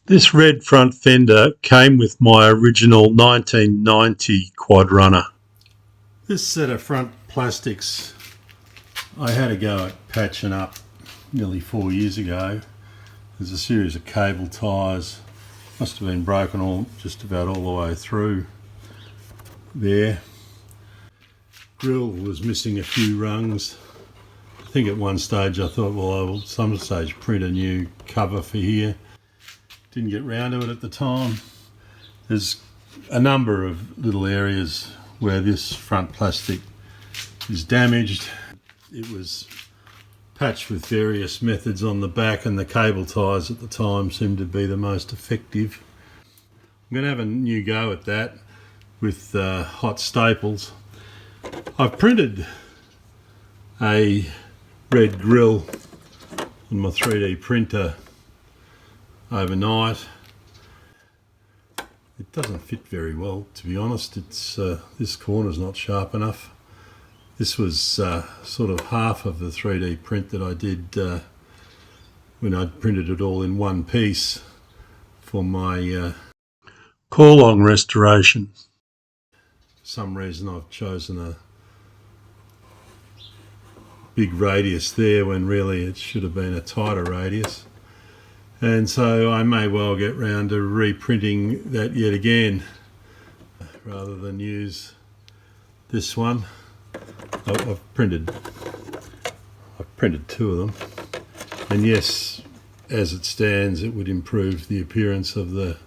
This red front fender came with my original 1990 quad runner. This set of front plastics I had a go at patching up nearly 4 years ago. There's a series of cable ties, must have been broken just about all the way through there. Grill was missing a few rungs. I think at one stage I thought, well, I will some stage print a new cover for here. Didn't get round to it at the time. There's a number of little areas where this front plastic is damaged. It was patched with various methods on the back, and the cable ties at the time seemed to be the most effective. I'm going to have a new go at that with hot staples. I've printed a red grill on my 3D printer overnight. It doesn't fit very well, to be honest. It's this corner's not sharp enough. This was sort of half of the 3D print that I did when I printed it all in one piece for my call-on restoration. For some reason I've chosen a big radius there when really it should have been a tighter radius. And so I may well get round to reprinting that yet again rather than use this one. I've printed two of them, and yes, as it stands it would improve the appearance of the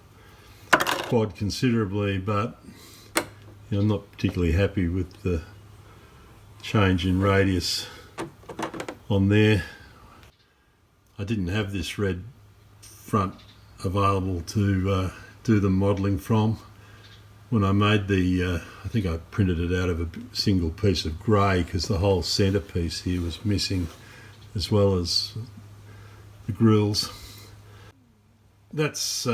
quad considerably, but I'm not particularly happy with the change in radius on there. I didn't have this red front available to do the modelling from. When I made the, I think I printed it out of a single piece of grey because the whole centrepiece here was missing, as well as the grills. That's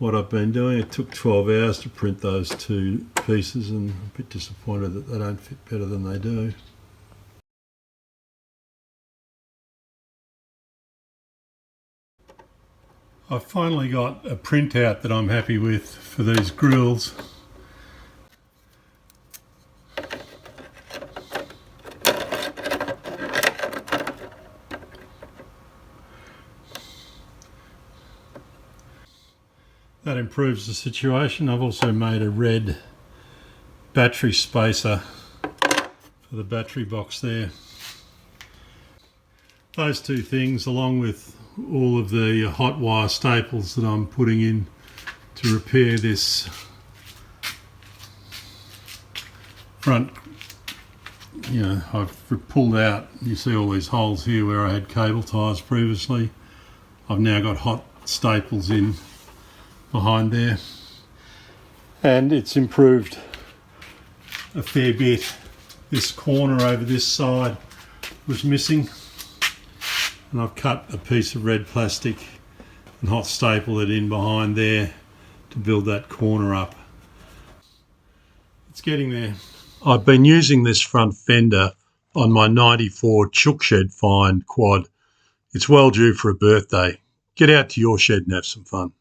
what I've been doing. It took 12 hours to print those two pieces, and I'm a bit disappointed that they don't fit better than they do. I've finally got a printout that I'm happy with for these grills. That improves the situation. I've also made a red battery spacer for the battery box there. Those two things, along with all of the hot wire staples that I'm putting in to repair this front, I've pulled out, you see all these holes here where I had cable ties previously. I've now got hot staples in behind there, and it's improved a fair bit. This corner over this side was missing, and I've cut a piece of red plastic and hot stapled it in behind there to build that corner up. It's getting there. I've been using this front fender on my 94 chook shed find quad. It's well due for a birthday. Get out to your shed and have some fun.